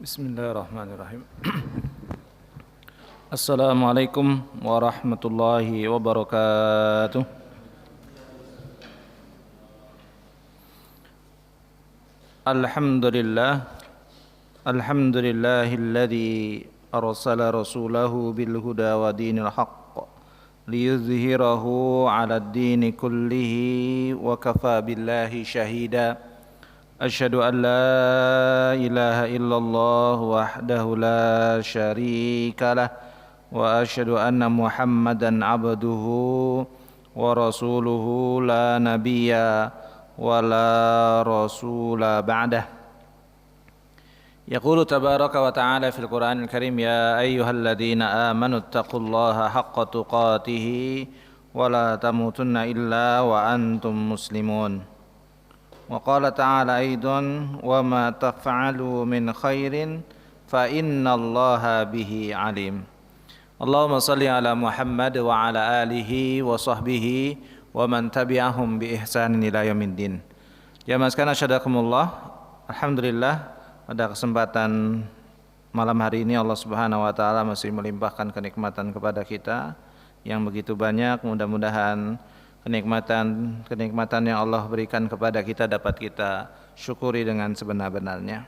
Bismillahirrahmanirrahim. Assalamualaikum warahmatullahi wabarakatuh. Alhamdulillahilladzi arsala rasulahu bil huda wa dinil haqq liyuzhirahu 'alad dini kullihi wa kafa billahi shahida. Asyhadu an la ilaha illallah wahdahu la syarika lah wa asyhadu anna Muhammadan abduhu wa rasuluhu la nabiyya wa la rasula ba'dah. Yaqulu tabaraka wa ta'ala fil Qur'anil Karim, ya ayyuhalladzina amanu taqullaha haqqa tuqatih wa la tamutunna illa wa antum muslimun. Wa qala ta'ala aidan wa ma taf'alu min khairin fa innallaha bihi alim. Allahumma salli ala Muhammad wa ala alihi wa sahbihi wa man tabi'ahum bi ihsanin ila yaumiddin. Jamaah sekalian asyhadakumullah, alhamdulillah pada kesempatan malam hari ini Allah Subhanahu wa taala masih melimpahkan kenikmatan kepada kita yang begitu banyak. Mudah-mudahan kenikmatan yang Allah berikan kepada kita dapat kita syukuri dengan sebenar-benarnya.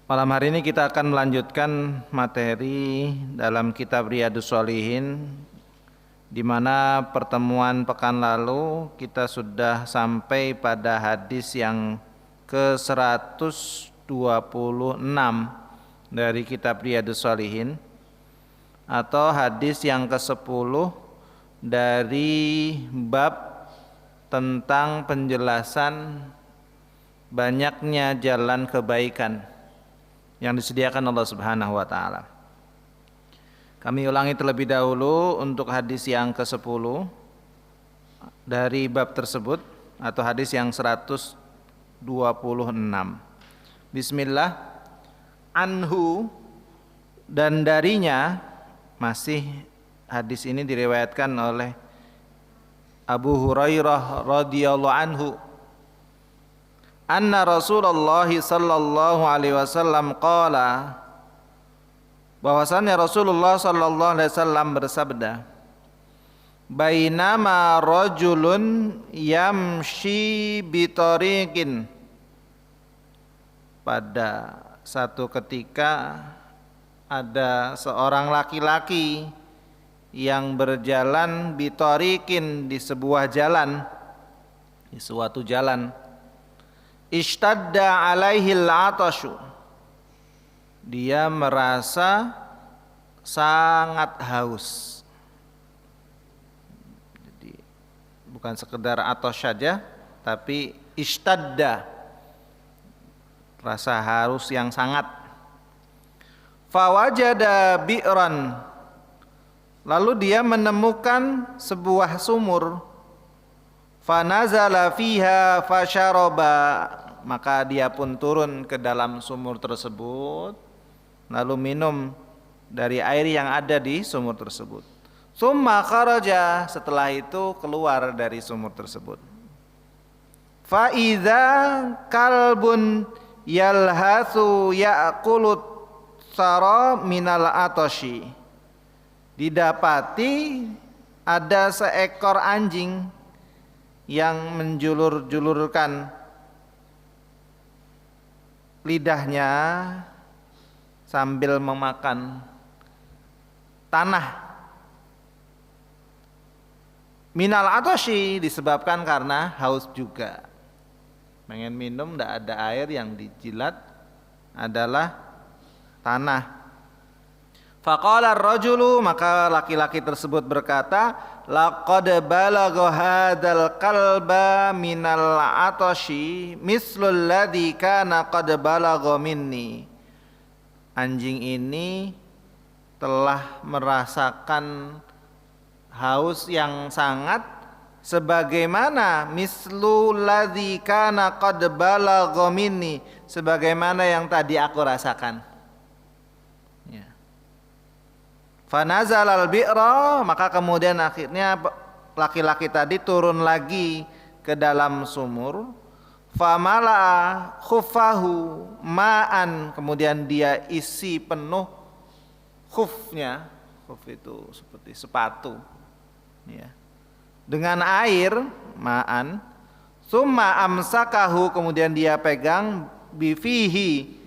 Malam hari ini kita akan melanjutkan materi dalam kitab Riyadhus Shalihin, di mana pertemuan pekan lalu kita sudah sampai pada hadis yang ke-126 dari kitab Riyadhus Shalihin, atau hadis yang ke-10 dari bab tentang penjelasan banyaknya jalan kebaikan yang disediakan Allah Subhanahu wa taala. Kami ulangi terlebih dahulu untuk hadis yang ke-10 dari bab tersebut, atau hadis yang 126. Bismillah. Anhu, dan darinya, masih hadis ini diriwayatkan oleh Abu Hurairah radhiyallahu anhu, anna Rasulullah sallallahu alaihi wasallam qala, bahwasannya Rasulullah sallallahu alaihi wasallam bersabda, bainama rajulun yamshi bitariqin, pada satu ketika ada seorang laki-laki yang berjalan bitariqin, di sebuah jalan, di suatu jalan. Ishtadda alaihil atashu, dia merasa sangat haus. Jadi bukan sekedar atas saja, tapi ishtadda, rasa haus yang sangat. Fawajada bi'ran, lalu dia menemukan sebuah sumur. Fanazala fiha fasharaba, maka dia pun turun ke dalam sumur tersebut, lalu minum dari air yang ada di sumur tersebut. Summa kharaja, setelah itu keluar dari sumur tersebut. Fa idza kalbun yalhathu ya'kulut sara minal atashi, didapati ada seekor anjing yang menjulur-julurkan lidahnya sambil memakan tanah. Minal atashi, disebabkan karena haus juga, pengen minum, tidak ada air, yang dijilat adalah tanah. Faqala ar-rajulu, maka laki-laki tersebut berkata, laqad balagha hadzal qalba minal atashi mislul ladzi kana qad balagha minni. Anjing ini telah merasakan haus yang sangat sebagaimana mislul ladzi kana qad balagha minni, sebagaimana yang tadi aku rasakan. Fanazal al-bi'ra, maka kemudian akhirnya laki-laki tadi turun lagi ke dalam sumur. famala khuffahu ma'an, kemudian dia isi penuh khufnya, khuf itu seperti sepatu ya, dengan air, ma'an, summa amsakahu, kemudian dia pegang, bifihi,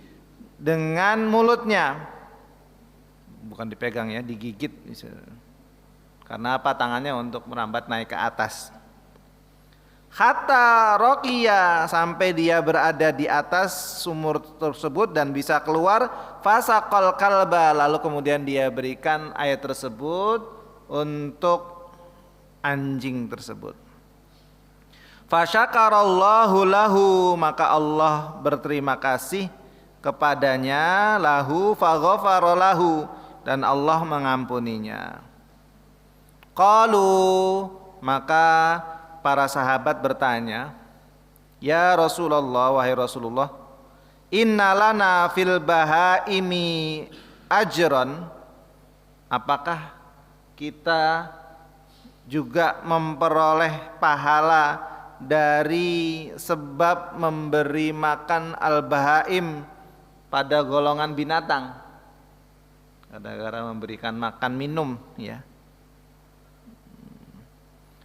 dengan mulutnya, bukan dipegang ya, digigit, karena apa, tangannya untuk merambat naik ke atas. Hatta roqiya, sampai dia berada di atas sumur tersebut dan bisa keluar. Fasaqal kalba, lalu kemudian dia berikan air tersebut untuk anjing tersebut. Fasyakarallahu lahu, maka Allah berterima kasih kepadanya, lahu faghafara lahu, dan Allah mengampuninya. Qalu, maka para sahabat bertanya, ya Rasulullah, wahai Rasulullah, innalana fil bahaimi ajran, apakah kita juga memperoleh pahala dari sebab memberi makan al-bahaim pada golongan binatang, gara-gara memberikan makan minum ya.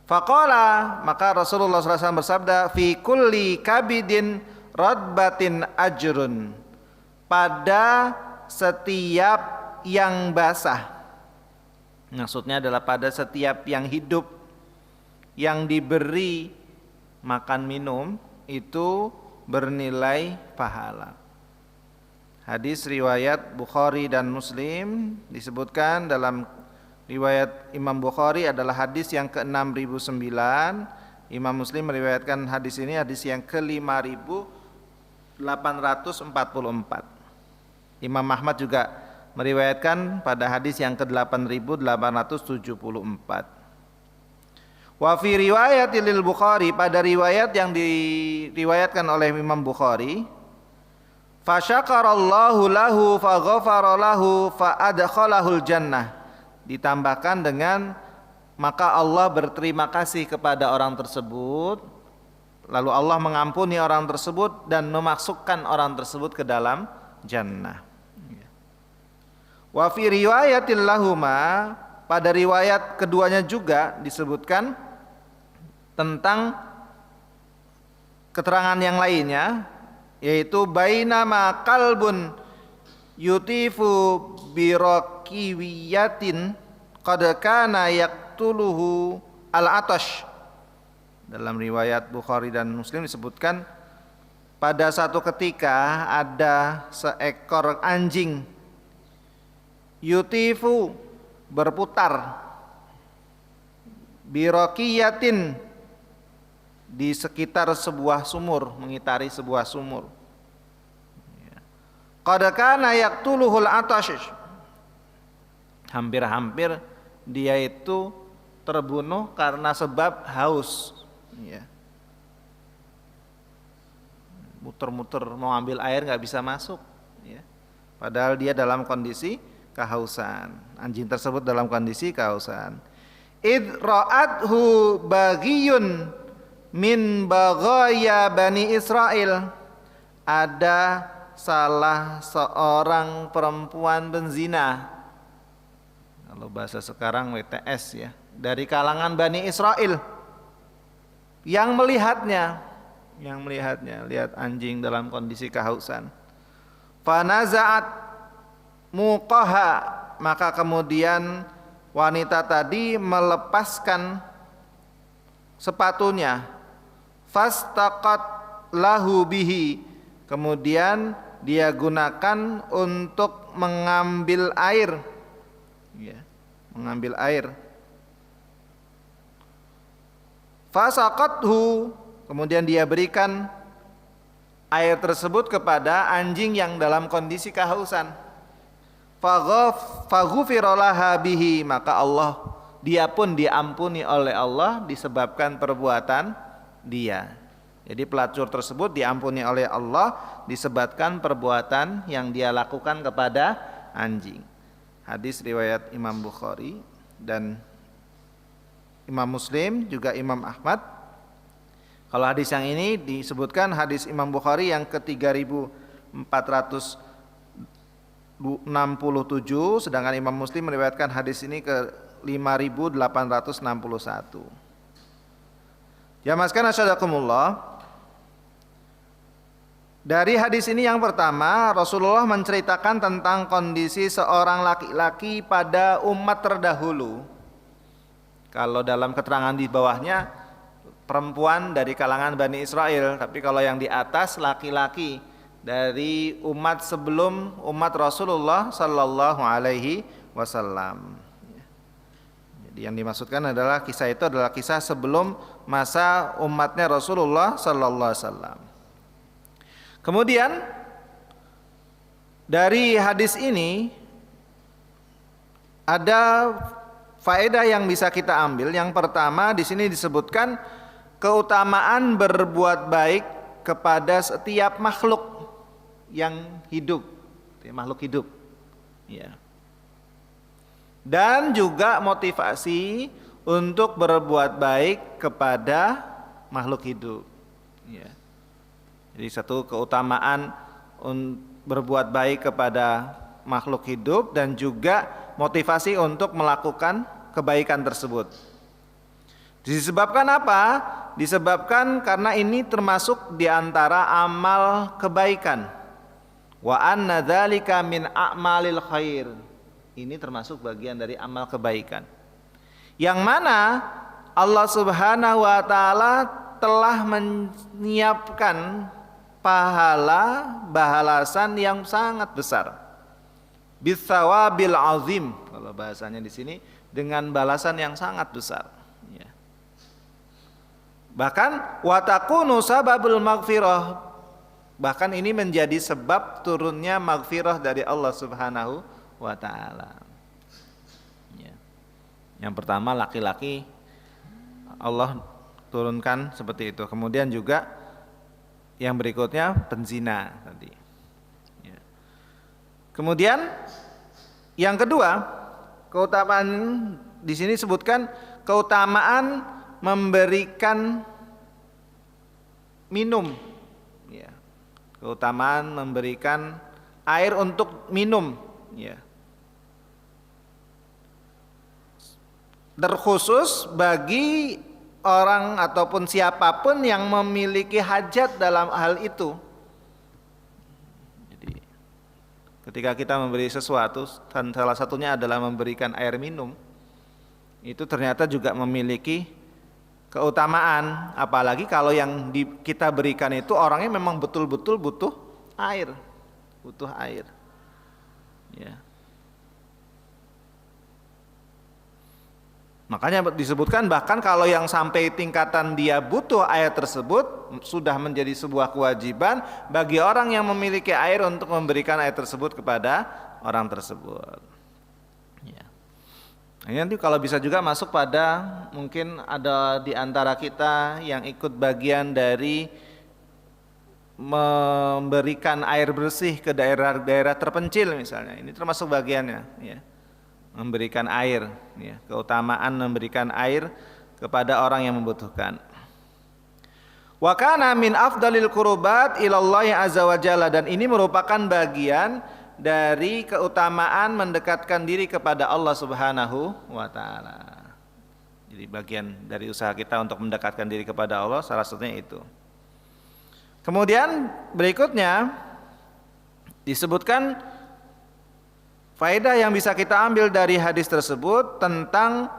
Faqala, maka Rasulullah SAW bersabda, fi kulli kabidin radbatin ajrun, pada setiap yang basah, maksudnya adalah pada setiap yang hidup yang diberi makan minum itu bernilai pahala. Hadis riwayat Bukhari dan Muslim, disebutkan dalam riwayat Imam Bukhari adalah hadis yang ke-6009, Imam Muslim meriwayatkan hadis ini hadis yang ke-5844. Imam Ahmad juga meriwayatkan pada hadis yang ke-8874. Wa fi riwayatil Bukhari, pada riwayat yang diriwayatkan oleh Imam Bukhari, fasyakarallahu lahu faghafara lahu fa adkhalahul jannah, ditambahkan dengan maka Allah berterima kasih kepada orang tersebut, lalu Allah mengampuni orang tersebut dan memasukkan orang tersebut ke dalam jannah. Wa fi riwayatil lahuma, pada riwayat keduanya juga disebutkan tentang keterangan yang lainnya, yaitu bainama kalbun yutifu birakiwiyatin qad kana yaqtuluhu al-atash. Dalam riwayat Bukhari dan Muslim disebutkan pada satu ketika ada seekor anjing yutifu, berputar, birakiyatin, di sekitar sebuah sumur, mengitari sebuah sumur. Qad kana yaqtuluhul atash, hampir-hampir dia itu terbunuh karena sebab haus ya. Muter-muter mau ambil air nggak bisa masuk ya. Padahal dia dalam kondisi kehausan. Anjing tersebut dalam kondisi kehausan. Id ra'athu baghiyun min baghaya Bani Israel, ada salah seorang perempuan benzina, kalau bahasa sekarang WTS ya, dari kalangan Bani Israel, yang melihatnya, lihat anjing dalam kondisi kehausan. Fanaza'at muqaha, maka kemudian wanita tadi melepaskan sepatunya. Fastaqat lahu bihi, kemudian dia gunakan untuk mengambil air ya, mengambil air. Fasaqathu, kemudian dia berikan air tersebut kepada anjing yang dalam kondisi kehausan. Faghufira laha bihi, maka dia pun diampuni oleh Allah disebabkan perbuatan dia. Jadi pelacur tersebut diampuni oleh Allah disebabkan perbuatan yang dia lakukan kepada anjing. Hadis riwayat Imam Bukhari dan Imam Muslim, juga Imam Ahmad. Kalau hadis yang ini disebutkan hadis Imam Bukhari yang ke-3467, sedangkan Imam Muslim meriwayatkan hadis ini ke-5861. Ya maskan asyadakumullah. Dari hadis ini yang pertama, Rasulullah menceritakan tentang kondisi seorang laki-laki pada umat terdahulu. Kalau dalam keterangan di bawahnya perempuan dari kalangan Bani Israel, tapi kalau yang di atas laki-laki dari umat sebelum umat Rasulullah sallallahu alaihi wasallam. Jadi yang dimaksudkan adalah kisah itu adalah kisah sebelum masa umatnya Rasulullah sallallahu alaihi wasallam. Kemudian dari hadis ini ada faedah yang bisa kita ambil. Yang pertama di sini disebutkan keutamaan berbuat baik kepada setiap makhluk yang hidup, makhluk hidup. Ya. Dan juga motivasi untuk berbuat baik kepada makhluk hidup. Ya. Jadi satu keutamaan berbuat baik kepada makhluk hidup dan juga motivasi untuk melakukan kebaikan tersebut. Disebabkan apa? Disebabkan karena ini termasuk di antara amal kebaikan. Wa anna dzalika min a'malil khair. Ini termasuk bagian dari amal kebaikan. Yang mana Allah Subhanahu wa taala telah menyiapkan pahala balasan yang sangat besar. Bitsawabil azim, kalau bahasanya di sini dengan balasan yang sangat besar. Ya. Bahkan watakunu sababul maghfirah, bahkan ini menjadi sebab turunnya maghfirah dari Allah Subhanahu wa taala. Ya. Yang pertama laki-laki Allah turunkan seperti itu. Kemudian juga yang berikutnya penzina tadi. Ya. Kemudian yang kedua, keutamaan di sini sebutkan keutamaan memberikan minum. Ya. Keutamaan memberikan air untuk minum. Ya. Terkhusus bagi orang ataupun siapapun yang memiliki hajat dalam hal itu. Jadi ketika kita memberi sesuatu dan salah satunya adalah memberikan air minum, itu ternyata juga memiliki keutamaan. Apalagi kalau yang kita berikan itu orangnya memang betul-betul butuh air. Butuh air. Ya. Makanya disebutkan bahkan kalau yang sampai tingkatan dia butuh air tersebut sudah menjadi sebuah kewajiban bagi orang yang memiliki air untuk memberikan air tersebut kepada orang tersebut. Ya. Nah, nanti kalau bisa juga masuk pada mungkin ada di antara kita yang ikut bagian dari memberikan air bersih ke daerah-daerah terpencil misalnya. Ini termasuk bagiannya. Ya. Memberikan air, ya, keutamaan memberikan air kepada orang yang membutuhkan. Wa kana min afdalil qurubat ilallahi azza wa jalla, dan ini merupakan bagian dari keutamaan mendekatkan diri kepada Allah Subhanahu wa taala. Jadi bagian dari usaha kita untuk mendekatkan diri kepada Allah salah satunya itu. Kemudian berikutnya disebutkan faedah yang bisa kita ambil dari hadis tersebut tentang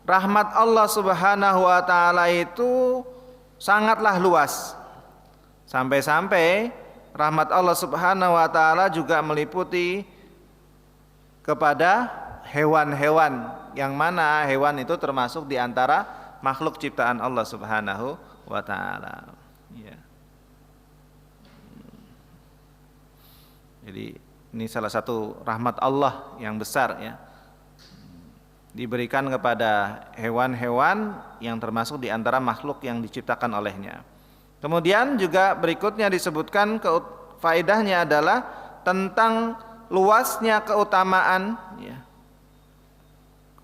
rahmat Allah Subhanahu wa taala itu sangatlah luas. Sampai-sampai rahmat Allah Subhanahu wa taala juga meliputi kepada hewan-hewan, yang mana hewan itu termasuk di antara makhluk ciptaan Allah Subhanahu wa taala. Ya. Jadi ini salah satu rahmat Allah yang besar, ya, diberikan kepada hewan-hewan yang termasuk di antara makhluk yang diciptakan olehnya. Kemudian juga berikutnya disebutkan faedahnya adalah tentang luasnya keutamaan, ya,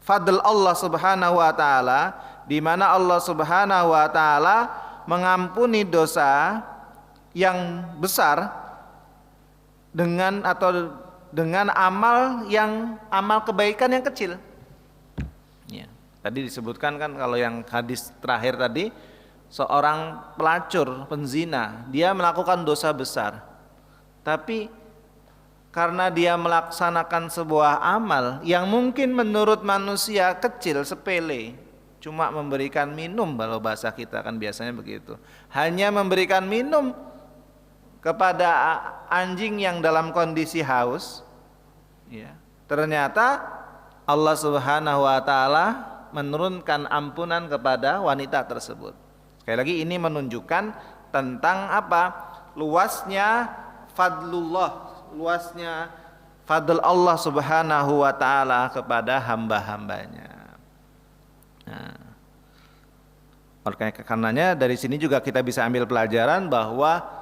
fadl Allah Subhanahu wa taala, di mana Allah Subhanahu wa taala mengampuni dosa yang besar dengan amal kebaikan yang kecil. Ya. Tadi disebutkan kan kalau yang hadis terakhir tadi, seorang pelacur, penzina, dia melakukan dosa besar. Tapi karena dia melaksanakan sebuah amal yang mungkin menurut manusia kecil, sepele, cuma memberikan minum, kalau bahasa kita kan biasanya begitu. Hanya memberikan minum kepada anjing yang dalam kondisi haus, ya, ternyata Allah Subhanahu wa taala menurunkan ampunan kepada wanita tersebut. Sekali lagi ini menunjukkan tentang apa? Luasnya fadlullah, luasnya fadl Allah Subhanahu wa taala kepada hamba-hambanya. Nah, oleh karenanya dari sini juga kita bisa ambil pelajaran bahwa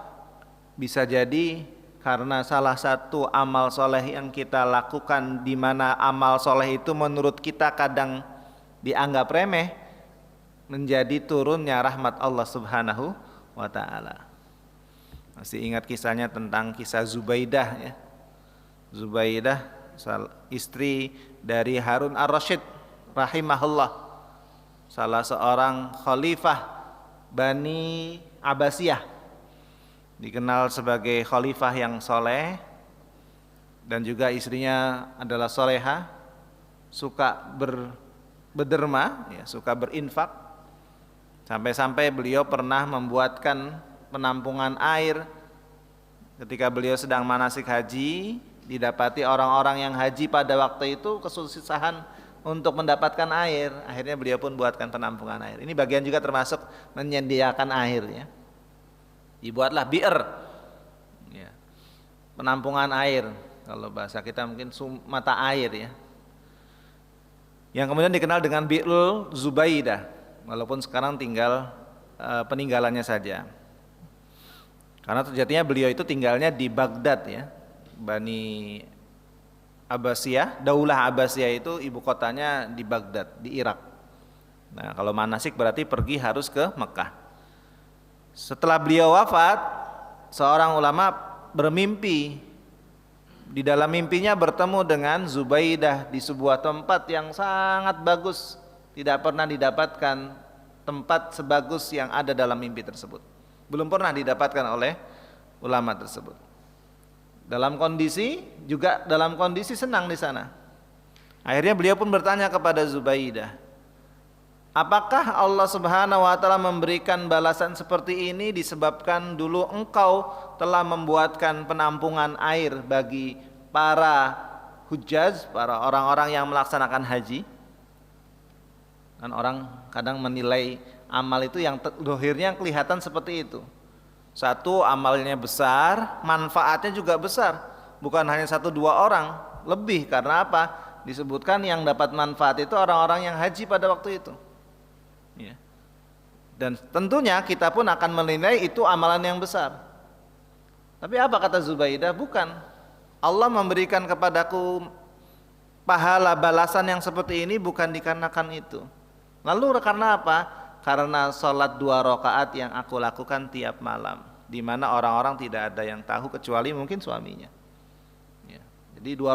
bisa jadi karena salah satu amal soleh yang kita lakukan, di mana amal soleh itu menurut kita kadang dianggap remeh, menjadi turunnya rahmat Allah Subhanahu wa ta'ala. Masih ingat kisahnya tentang kisah Zubaidah ya. Zubaidah istri dari Harun ar-Rasyid rahimahullah, salah seorang khalifah Bani Abbasiyah, dikenal sebagai khalifah yang soleh, dan juga istrinya adalah soleha, suka berderma, ya, suka berinfak. Sampai-sampai beliau pernah membuatkan penampungan air ketika beliau sedang manasik haji. Didapati orang-orang yang haji pada waktu itu kesusahan untuk mendapatkan air. Akhirnya beliau pun buatkan penampungan air. Ini bagian juga termasuk menyediakan air ya. Dibuatlah bi'r, ya, penampungan air, kalau bahasa kita mungkin mata air ya, yang kemudian dikenal dengan Bi'rul Zubaidah, walaupun sekarang tinggal peninggalannya saja, karena sejatinya beliau itu tinggalnya di Baghdad ya. Bani Abbasiyah, Daulah Abbasiyah itu ibu kotanya di Baghdad, di Irak. Nah, kalau manasik berarti pergi harus ke Mekah. Setelah beliau wafat, seorang ulama bermimpi. Di dalam mimpinya bertemu dengan Zubaidah di sebuah tempat yang sangat bagus. Tidak pernah didapatkan tempat sebagus yang ada dalam mimpi tersebut. Belum pernah didapatkan oleh ulama tersebut. Dalam kondisi senang di sana. Akhirnya beliau pun bertanya kepada Zubaidah, apakah Allah Subhanahu wa taala memberikan balasan seperti ini disebabkan dulu engkau telah membuatkan penampungan air bagi para hujjaj, para orang-orang yang melaksanakan haji? Kan orang kadang menilai amal itu yang dohirnya kelihatan seperti itu. Satu, amalnya besar, manfaatnya juga besar. Bukan hanya satu dua orang, lebih. Karena apa? Disebutkan yang dapat manfaat itu orang-orang yang haji pada waktu itu. Ya. Dan tentunya kita pun akan menilai itu amalan yang besar. Tapi apa kata Zubaidah? Bukan. Allah memberikan kepadaku pahala balasan yang seperti ini bukan dikarenakan itu. Lalu karena apa? Karena sholat 2 rakaat yang aku lakukan tiap malam, di mana orang-orang tidak ada yang tahu kecuali mungkin suaminya. Ya. Jadi 2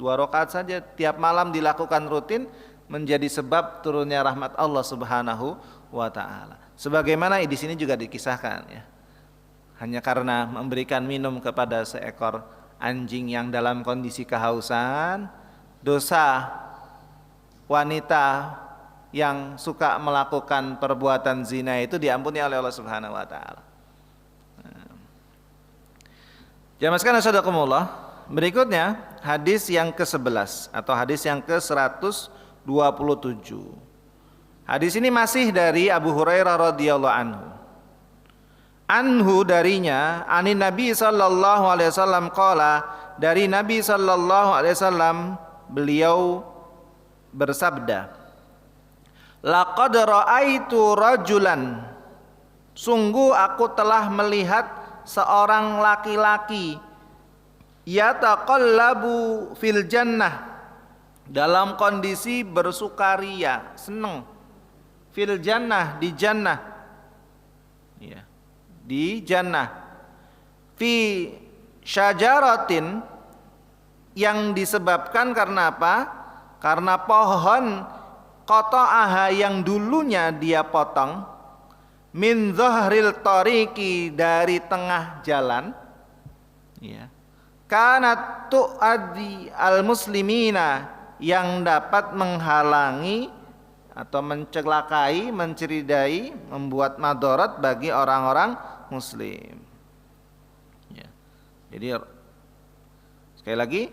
rakaat saja tiap malam dilakukan rutin, menjadi sebab turunnya rahmat Allah Subhanahu wa taala. Sebagaimana di sini juga dikisahkan ya. Hanya karena memberikan minum kepada seekor anjing yang dalam kondisi kehausan, dosa wanita yang suka melakukan perbuatan zina itu diampuni oleh Allah Subhanahu wa taala. Jamaah sekalian sadaqallah, berikutnya hadis yang ke-11 atau hadis yang ke-127. Hadis ini masih dari Abu Hurairah radhiyallahu anhu. Anhu darinya, anin Nabi sallallahu alaihi wasallam qala, dari Nabi sallallahu alaihi wasallam beliau bersabda, laqad ra'aitu rajulan, sungguh aku telah melihat seorang laki-laki yataqallabu fil jannah, dalam kondisi bersukaria, senang, fil jannah, di jannah, ya, di jannah fi syajaratin, yang disebabkan karena apa? Karena pohon qata'aha yang dulunya dia potong, min zahril tariqi, dari tengah jalan, ya, kanat tu'addi al muslimina, yang dapat menghalangi atau mencelakai, menceridai, membuat madarat bagi orang-orang muslim. Ya. Jadi sekali lagi,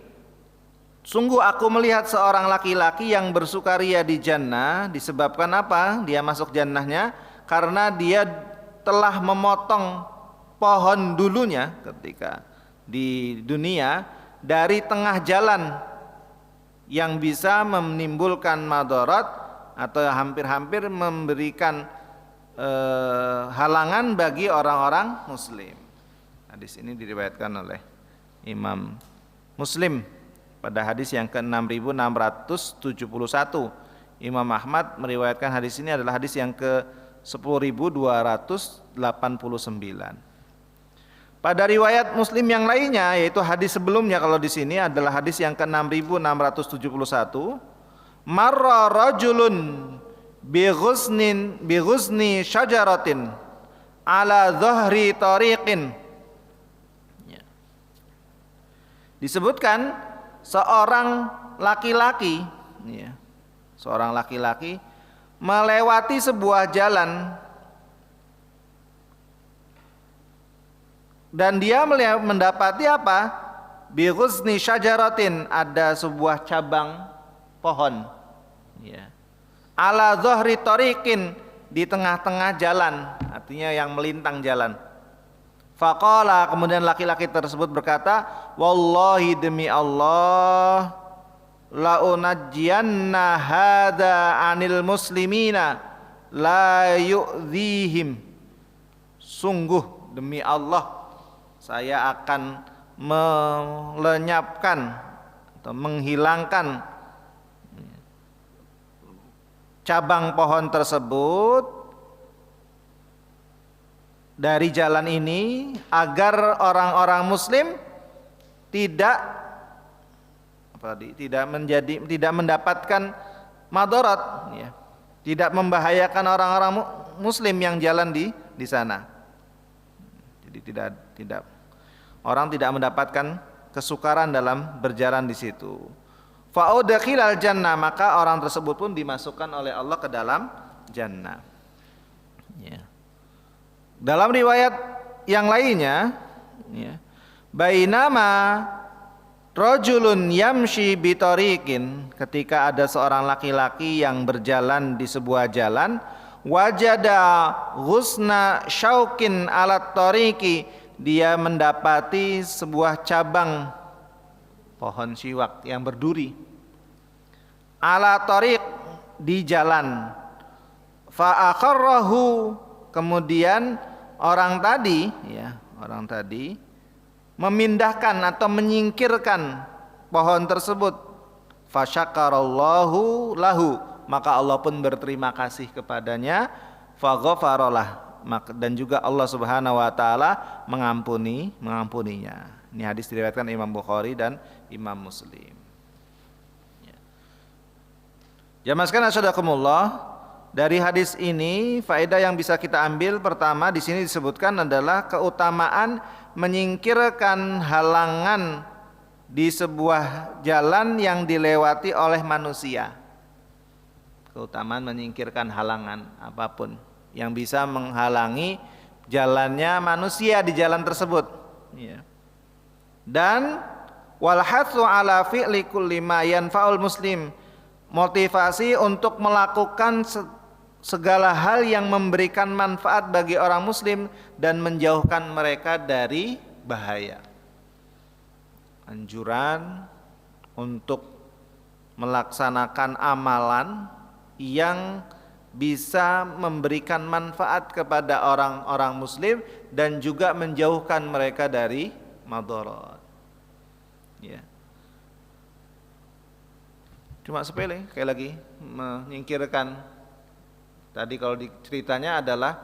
sungguh aku melihat seorang laki-laki yang bersukaria di jannah. Disebabkan apa dia masuk jannahnya? Karena dia telah memotong pohon dulunya ketika di dunia dari tengah jalan, yang bisa menimbulkan madarat atau hampir-hampir memberikan halangan bagi orang-orang muslim. Hadis ini diriwayatkan oleh Imam Muslim pada hadis yang ke-6671. Imam Ahmad meriwayatkan hadis ini adalah hadis yang ke-10289. Pada riwayat Muslim yang lainnya, yaitu hadis sebelumnya, kalau di sini adalah hadis yang ke-6671, marra rajulun bi ghuzni syajaratin ala dhahri tariqin. Ya. Disebutkan seorang laki-laki, ya, seorang laki-laki melewati sebuah jalan, dan dia mendapati apa? Bi ghuzni syajaratin, ada sebuah cabang pohon, ya, ala dhahri tariqin, di tengah-tengah jalan, artinya yang melintang jalan. Faqala, kemudian laki-laki tersebut berkata, wallahi, demi Allah, la unajjiyanna hadza anil muslimina la yu'dhihim, sungguh demi Allah, saya akan melenyapkan atau menghilangkan cabang pohon tersebut dari jalan ini, agar orang-orang muslim tidak mendapatkan madarat, ya, tidak membahayakan orang-orang muslim yang jalan di sana. Jadi orang tidak mendapatkan kesukaran dalam berjalan di situ. Fa'udkhilal jannah, maka orang tersebut pun dimasukkan oleh Allah ke dalam jannah. Ya. Dalam riwayat yang lainnya, ya, bainama rajulun yamshi bitariqin, ketika ada seorang laki-laki yang berjalan di sebuah jalan, wajada ghusna syaukin alat tariqi, dia mendapati sebuah cabang pohon siwak yang berduri, ala tariq, di jalan. Fa aqarrahu, kemudian orang tadi memindahkan atau menyingkirkan pohon tersebut. Fa syakarallahu lahu, maka Allah pun berterima kasih kepadanya. Fa ghafaralah, dan juga Allah Subhanahu wa taala mengampuninya. Ini hadis diriwayatkan Imam Bukhari dan Imam Muslim. Jamaah sekalian rahimakumullah, dari hadis ini faedah yang bisa kita ambil, pertama di sini disebutkan adalah keutamaan menyingkirkan halangan di sebuah jalan yang dilewati oleh manusia. Keutamaan menyingkirkan halangan apapun yang bisa menghalangi jalannya manusia di jalan tersebut, ya. Dan walhatsu ala fi'li kulli ma yanfa'ul muslim, motivasi untuk melakukan segala hal yang memberikan manfaat bagi orang muslim dan menjauhkan mereka dari bahaya. Anjuran untuk melaksanakan amalan yang bisa memberikan manfaat kepada orang-orang muslim dan juga menjauhkan mereka dari madarat. Ya. Cuma sepele, sekali lagi, menyingkirkan. Tadi kalau ceritanya adalah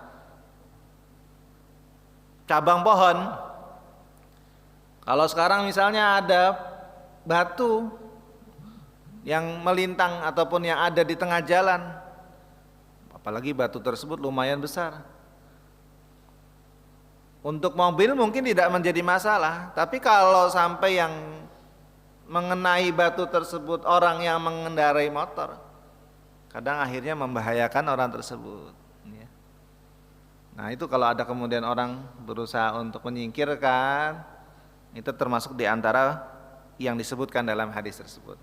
cabang pohon. Kalau sekarang misalnya ada batu yang melintang ataupun yang ada di tengah jalan, apalagi batu tersebut lumayan besar, untuk mobil mungkin tidak menjadi masalah, tapi kalau sampai yang mengenai batu tersebut orang yang mengendarai motor, kadang akhirnya membahayakan orang tersebut. Nah itu kalau ada kemudian orang berusaha untuk menyingkirkan, itu termasuk di antara yang disebutkan dalam hadis tersebut.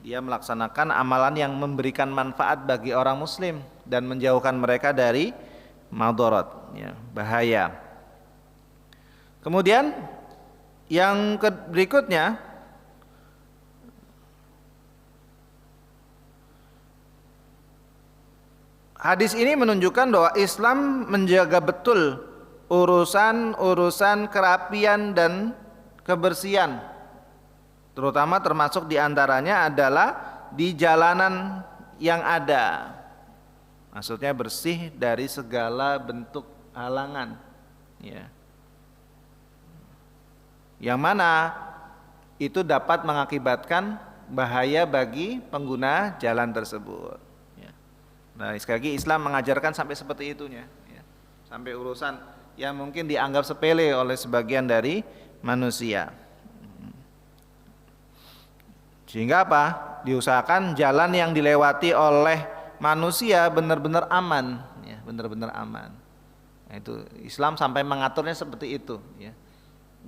Dia melaksanakan amalan yang memberikan manfaat bagi orang muslim dan menjauhkan mereka dari madarat, bahaya. Kemudian yang berikutnya, hadis ini menunjukkan bahwa Islam menjaga betul urusan kerapian dan kebersihan, terutama termasuk diantaranya adalah di jalanan yang ada. Maksudnya bersih dari segala bentuk halangan, yang mana itu dapat mengakibatkan bahaya bagi pengguna jalan tersebut. Nah, sekali lagi Islam mengajarkan sampai seperti itunya, sampai urusan yang mungkin dianggap sepele oleh sebagian dari manusia. Sehingga apa? Diusahakan jalan yang dilewati oleh manusia benar-benar aman, benar-benar aman. Nah, itu Islam sampai mengaturnya seperti itu,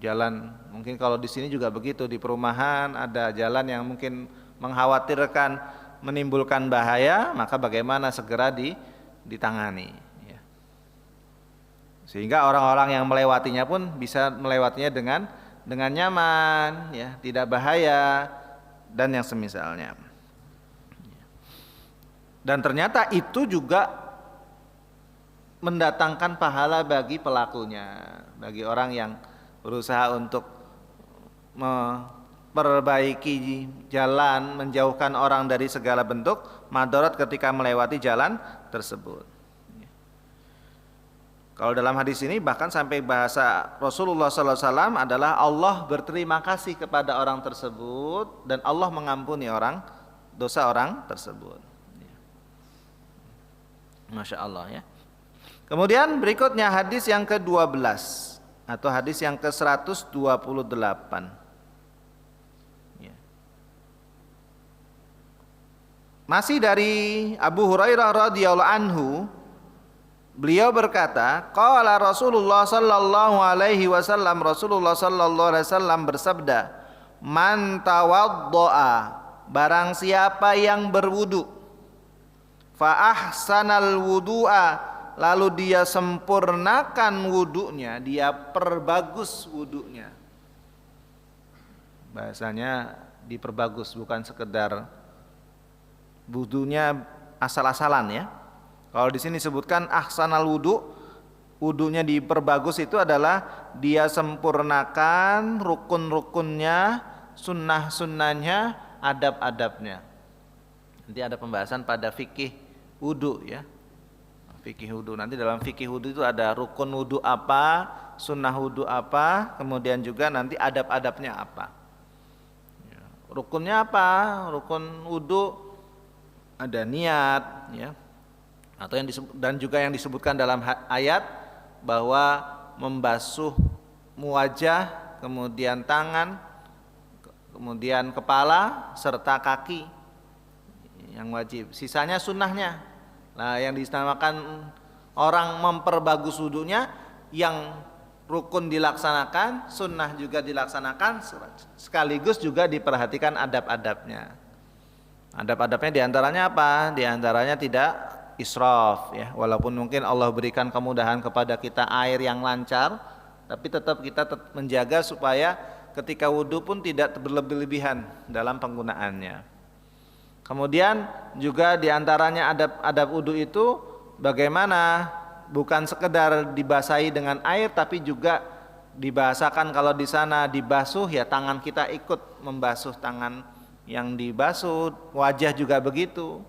Jalan mungkin kalau di sini juga begitu, di perumahan ada jalan yang mungkin mengkhawatirkan menimbulkan bahaya, maka bagaimana segera ditangani, sehingga orang-orang yang melewatinya pun bisa melewatinya dengan nyaman, tidak bahaya dan yang semisalnya. Dan ternyata itu juga mendatangkan pahala bagi pelakunya, bagi orang yang berusaha untuk memperbaiki jalan, menjauhkan orang dari segala bentuk madarat ketika melewati jalan tersebut. Kalau dalam hadis ini bahkan sampai bahasa Rasulullah SAW adalah Allah berterima kasih kepada orang tersebut dan Allah mengampuni dosa orang tersebut. Masya Allah, Kemudian berikutnya hadis yang ke-12 atau hadis yang ke-128. Masih dari Abu Hurairah radhiyallahu anhu, beliau berkata, qala Rasulullah sallallahu alaihi wasallam, Rasulullah sallallahu alaihi wasallam bersabda, man tawaddoa, barang siapa yang berwudu, fa ahsanal wudu'a, lalu dia sempurnakan wudunya, dia perbagus wudunya. Bahasanya diperbagus, bukan sekedar wudunya asal-asalan, Kalau di sini disebutkan ahsanal wudu, wudunya diperbagus itu adalah dia sempurnakan rukun-rukunnya, sunnah-sunnahnya, adab-adabnya. Nanti ada pembahasan pada fikih wudu, Fikih wudu. Nanti dalam fikih wudu itu ada rukun wudu apa, sunnah wudu apa, kemudian juga nanti adab-adabnya apa. Rukunnya apa? Rukun wudu ada niat, atau dan juga yang disebutkan dalam ayat bahwa membasuh wajah, kemudian tangan, kemudian kepala serta kaki yang wajib. Sisanya sunnahnya. Nah, yang dinamakan orang memperbagus wudunya, yang rukun dilaksanakan, sunnah juga dilaksanakan, sekaligus juga diperhatikan adab-adabnya. Adab-adabnya diantaranya apa? Diantaranya tidak israf, Walaupun mungkin Allah berikan kemudahan kepada kita air yang lancar, tapi tetap kita menjaga supaya ketika wudu pun tidak berlebih-lebihan dalam penggunaannya. Kemudian juga diantaranya adab wudu itu bagaimana bukan sekedar dibasahi dengan air, tapi juga dibahasakan. Kalau di sana dibasuh, tangan kita ikut membasuh tangan yang dibasuh, wajah juga begitu.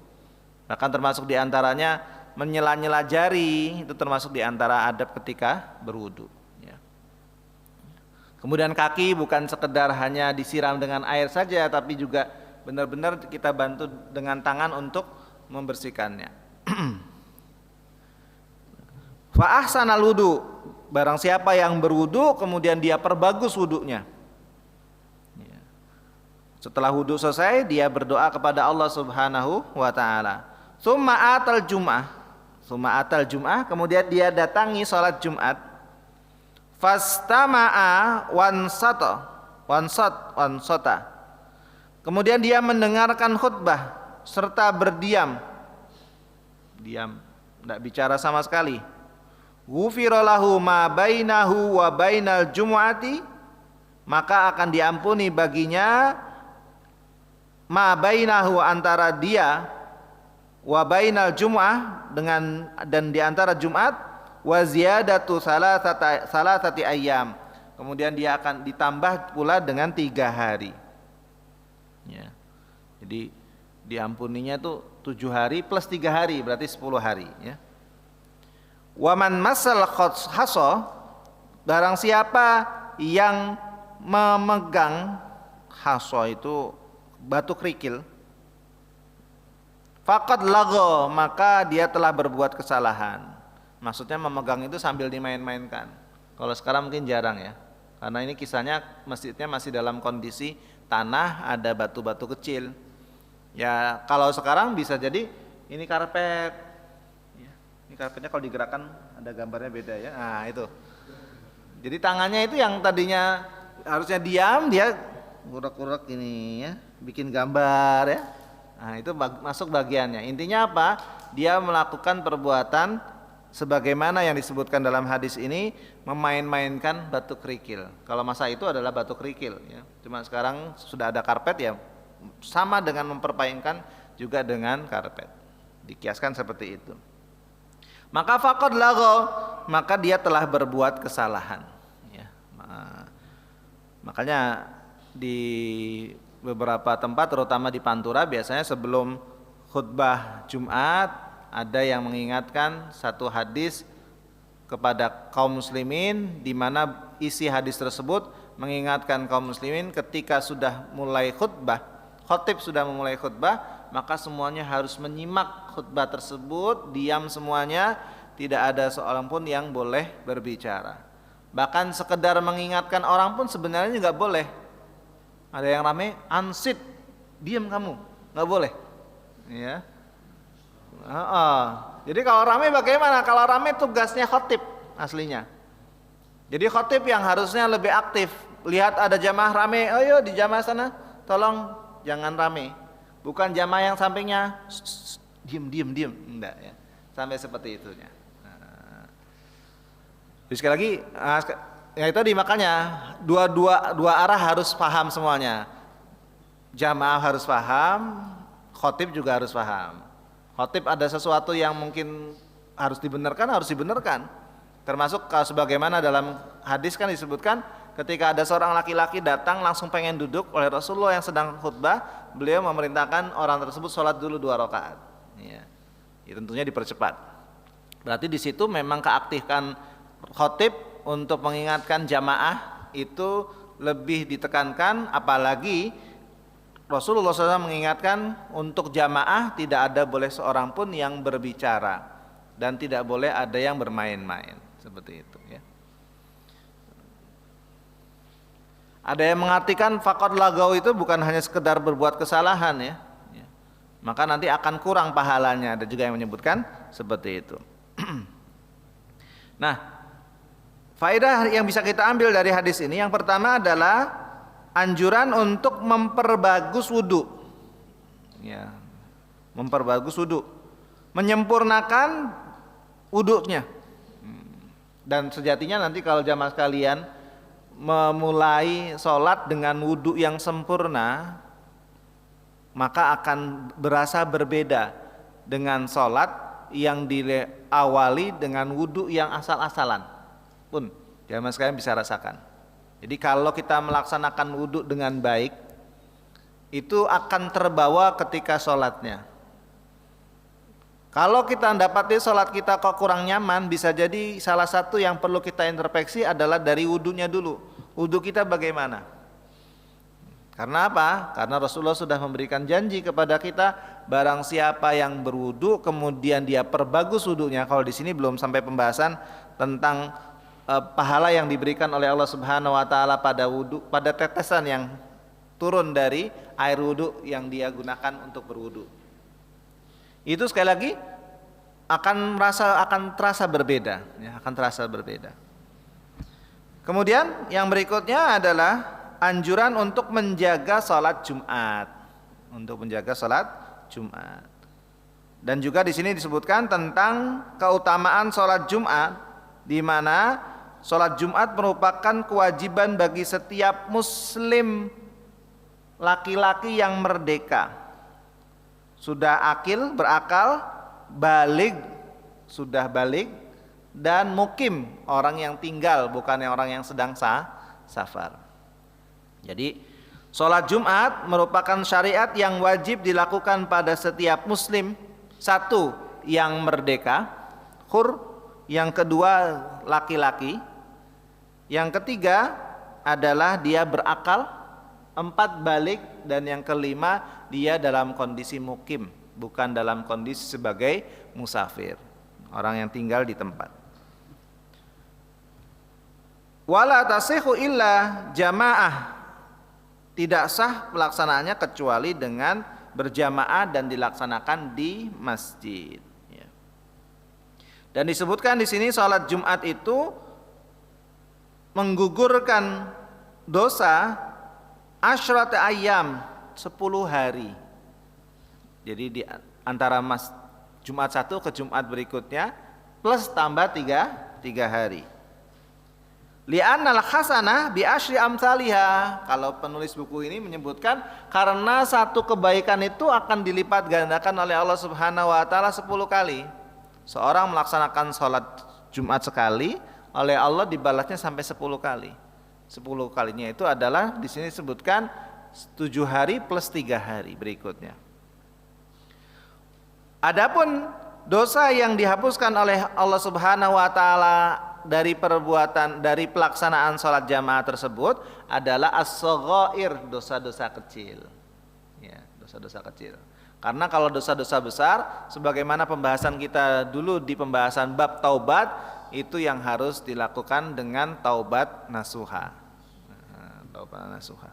Bahkan termasuk diantaranya menyela-nyela jari itu termasuk di antara adab ketika berwudu. Ya. Kemudian kaki bukan sekedar hanya disiram dengan air saja, tapi juga benar-benar kita bantu dengan tangan untuk membersihkannya. Fa ahsanal wudu, barang siapa yang berwudu kemudian dia perbagus wudunya. Ya. Setelah wudu selesai dia berdoa kepada Allah Subhanahu wa taala. Tsumma atal jum'ah, kemudian dia datangi salat Jumat. Fastama'a wansata. Kemudian dia mendengarkan khutbah serta berdiam. Diam, tidak bicara sama sekali. Ghufira lahu ma bainahu wa bainal jumu'ati, maka akan diampuni baginya ma bainahu, antara dia, wa bainal jumu'ah, dengan dan di antara Jumat, wa ziyadatu salasati ayyam, kemudian dia akan ditambah pula dengan 3 hari. Ya. Jadi diampuninya itu 7 hari plus 3 hari, berarti 10 hari, ya. Waman masal haso, barang siapa yang memegang haso itu batu kerikil, faqad lagha, maka dia telah berbuat kesalahan. Maksudnya memegang itu sambil dimain-mainkan. Kalau sekarang mungkin jarang ya, karena ini kisahnya masjidnya masih dalam kondisi tanah, ada batu-batu kecil. Ya kalau sekarang bisa jadi ini karpet. Ini karpetnya kalau digerakkan ada gambarnya beda ya. Nah itu. Jadi tangannya itu yang tadinya harusnya diam, dia kurek-kurek ini ya, bikin gambar ya. Nah itu masuk bagiannya. Intinya apa? Dia melakukan perbuatan sebagaimana yang disebutkan dalam hadis ini, memain-mainkan batu kerikil. Kalau masa itu adalah batu kerikil ya. Cuma sekarang sudah ada karpet ya, sama dengan mempermainkan juga dengan karpet. Dikiaskan seperti itu. Maka faqad lagha, maka dia telah berbuat kesalahan ya. Makanya di beberapa tempat terutama di Pantura biasanya sebelum khutbah Jumat ada yang mengingatkan satu hadis kepada kaum muslimin, di mana isi hadis tersebut mengingatkan kaum muslimin ketika sudah mulai khutbah, khatib sudah memulai khutbah, maka semuanya harus menyimak khutbah tersebut, diam semuanya, tidak ada seorang pun yang boleh berbicara. Bahkan sekedar mengingatkan orang pun sebenarnya nggak boleh. Ada yang rame, ansit, diam kamu, nggak boleh. Ya. Jadi kalau rame bagaimana? Kalau rame tugasnya khatib aslinya. Jadi khatib yang harusnya lebih aktif. Lihat ada jamaah rame, ayo di jamaah sana, tolong jangan rame. Bukan jamaah yang sampingnya diem, enggak ya, sampai seperti itunya. Jadi sekali lagi, ya itu makanya dua arah harus paham semuanya. Jamaah harus paham, khotib juga harus paham. Khotib ada sesuatu yang mungkin harus dibenarkan. Termasuk kalau sebagaimana dalam hadis kan disebutkan, ketika ada seorang laki-laki datang langsung pengen duduk oleh Rasulullah yang sedang khutbah, beliau memerintahkan orang tersebut sholat dulu 2 rakaat. Ya, tentunya dipercepat. Berarti di situ memang keaktifkan khotib untuk mengingatkan jamaah itu lebih ditekankan, apalagi Rasulullah SAW mengingatkan untuk jamaah tidak ada boleh seorang pun yang berbicara dan tidak boleh ada yang bermain-main, seperti itu ya. Ada yang mengartikan faqad lagau itu bukan hanya sekedar berbuat kesalahan ya. Maka nanti akan kurang pahalanya. Ada juga yang menyebutkan seperti itu. Nah, faedah yang bisa kita ambil dari hadis ini, yang pertama adalah anjuran untuk memperbagus wudu. Ya, memperbagus wudu, menyempurnakan wudunya. Dan sejatinya nanti kalau jamaah sekalian memulai sholat dengan wudu yang sempurna, maka akan berasa berbeda dengan sholat yang diawali dengan wudu yang asal-asalan pun. Jamaah sekalian bisa rasakan. Jadi kalau kita melaksanakan wudu dengan baik, itu akan terbawa ketika sholatnya. Kalau kita mendapati sholat kita kok kurang nyaman, bisa jadi salah satu yang perlu kita introspeksi adalah dari wudunya dulu. Wudu kita bagaimana? Karena apa? Karena Rasulullah sudah memberikan janji kepada kita, barang siapa yang berwudu kemudian dia perbagus wudunya. Kalau di sini belum sampai pembahasan tentang pahala yang diberikan oleh Allah Subhanahu wa taala pada wudu, pada tetesan yang turun dari air wudu yang dia gunakan untuk berwudu. Itu sekali lagi akan terasa berbeda, ya, akan terasa berbeda. Kemudian yang berikutnya adalah anjuran untuk menjaga sholat Jumat, Dan juga di sini disebutkan tentang keutamaan sholat Jumat, di mana sholat Jumat merupakan kewajiban bagi setiap Muslim laki-laki yang merdeka. Sudah berakal, sudah balik, dan mukim, orang yang tinggal, bukannya orang yang sedang safar. Jadi sholat Jumat merupakan syariat yang wajib dilakukan pada setiap muslim. Satu, yang merdeka, hur. Yang kedua, laki-laki. Yang ketiga adalah dia berakal. 4, balik. Dan yang kelima, dia dalam kondisi mukim, bukan dalam kondisi sebagai musafir, orang yang tinggal di tempat. Wala tasihhu illa jamaah, tidak sah pelaksanaannya kecuali dengan berjamaah dan dilaksanakan di masjid. Dan disebutkan di sini sholat Jumat itu menggugurkan dosa asyrat ayyam, 10 hari. Jadi di antara Jumat 1 ke Jumat berikutnya plus tambah 3 hari. Li'annal hasanah bi asyri amsalihha. Kalau penulis buku ini menyebutkan karena satu kebaikan itu akan dilipat gandakan oleh Allah Subhanahu wa taala 10 kali. Seorang melaksanakan sholat Jumat sekali, oleh Allah dibalasnya sampai 10 kali. 10 kalinya itu adalah di sini disebutkan 7 hari plus 3 hari berikutnya. Adapun dosa yang dihapuskan oleh Allah Subhanahu wa taala dari pelaksanaan sholat jamaah tersebut adalah as-saghair, dosa-dosa kecil. Ya, dosa-dosa kecil. Karena kalau dosa-dosa besar, sebagaimana pembahasan kita dulu di pembahasan bab taubat, itu yang harus dilakukan dengan taubat nasuha. Taubat nasuha.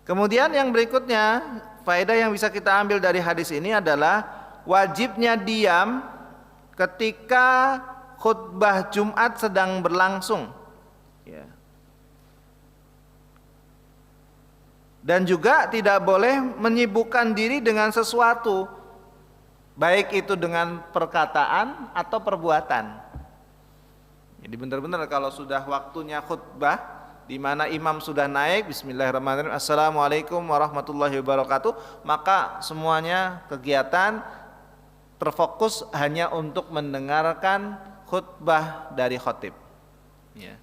Kemudian yang berikutnya, faedah yang bisa kita ambil dari hadis ini adalah wajibnya diam ketika khutbah Jumat sedang berlangsung. Ya. Dan juga tidak boleh menyibukkan diri dengan sesuatu, baik itu dengan perkataan atau perbuatan. Jadi benar-benar kalau sudah waktunya khutbah, di mana imam sudah naik, bismillahirrahmanirrahim, assalamualaikum warahmatullahi wabarakatuh, maka semuanya kegiatan terfokus hanya untuk mendengarkan khutbah dari khatib. Ya.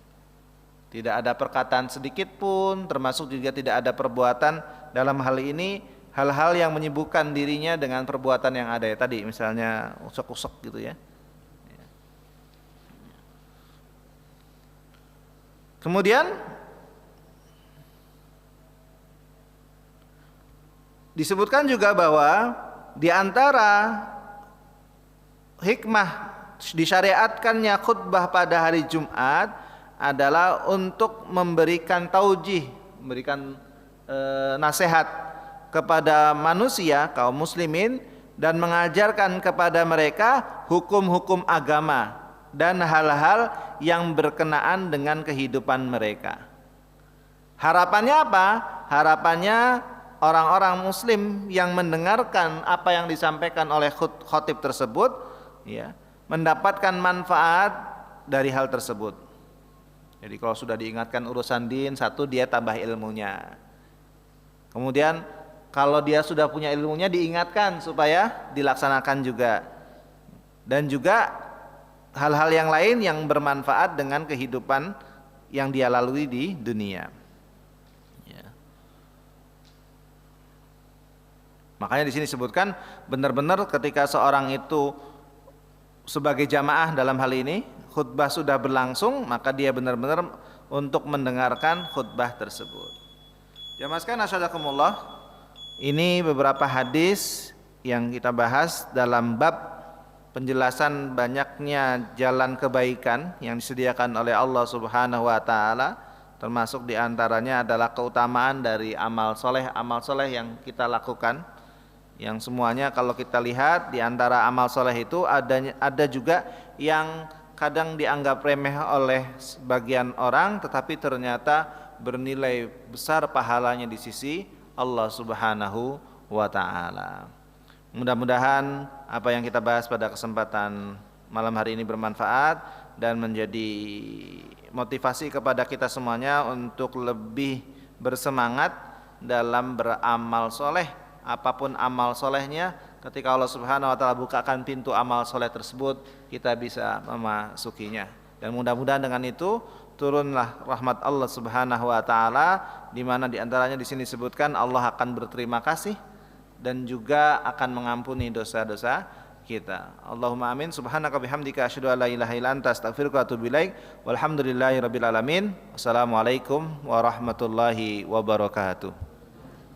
Tidak ada perkataan sedikit pun, termasuk juga tidak ada perbuatan dalam hal ini, hal-hal yang menyibukkan dirinya dengan perbuatan yang ada ya tadi, misalnya usuk-usuk gitu ya. Kemudian disebutkan juga bahwa di antara hikmah disyariatkannya khutbah pada hari Jumat adalah untuk memberikan taujih, memberikan nasihat kepada manusia, kaum muslimin, dan mengajarkan kepada mereka hukum-hukum agama dan hal-hal yang berkenaan dengan kehidupan mereka. Harapannya apa? Harapannya orang-orang muslim yang mendengarkan apa yang disampaikan oleh khatib tersebut, ya, mendapatkan manfaat dari hal tersebut. Jadi kalau sudah diingatkan urusan din, satu, dia tambah ilmunya. Kemudian kalau dia sudah punya ilmunya, diingatkan supaya dilaksanakan juga. Dan juga hal-hal yang lain yang bermanfaat dengan kehidupan yang dia lalui di dunia. Ya. Makanya di sini disebutkan benar-benar ketika seorang itu sebagai jamaah dalam hal ini khutbah sudah berlangsung, maka dia benar-benar untuk mendengarkan khutbah tersebut. Jamaah sekalian asyhadakumullah, ini beberapa hadis yang kita bahas dalam bab penjelasan banyaknya jalan kebaikan yang disediakan oleh Allah Subhanahu wa taala, termasuk diantaranya adalah keutamaan dari amal soleh yang kita lakukan, yang semuanya kalau kita lihat di antara amal soleh itu ada juga yang kadang dianggap remeh oleh sebagian orang, tetapi ternyata bernilai besar pahalanya di sisi Allah Subhanahu wa taala. Mudah-mudahan apa yang kita bahas pada kesempatan malam hari ini bermanfaat dan menjadi motivasi kepada kita semuanya untuk lebih bersemangat dalam beramal soleh. Apapun amal solehnya, ketika Allah Subhanahu wa taala bukakan pintu amal soleh tersebut, kita bisa memasukinya. Dan mudah-mudahan dengan itu turunlah rahmat Allah Subhanahu wa taala, di mana di antaranya di sini disebutkan Allah akan berterima kasih dan juga akan mengampuni dosa-dosa kita. Allahumma amin. Subhanaka bihamdika asyhadu an la ilaha illa anta astaghfiruka wa atubu ilaik. Walhamdulillahirabbil alamin. Wassalamualaikum warahmatullahi wabarakatuh.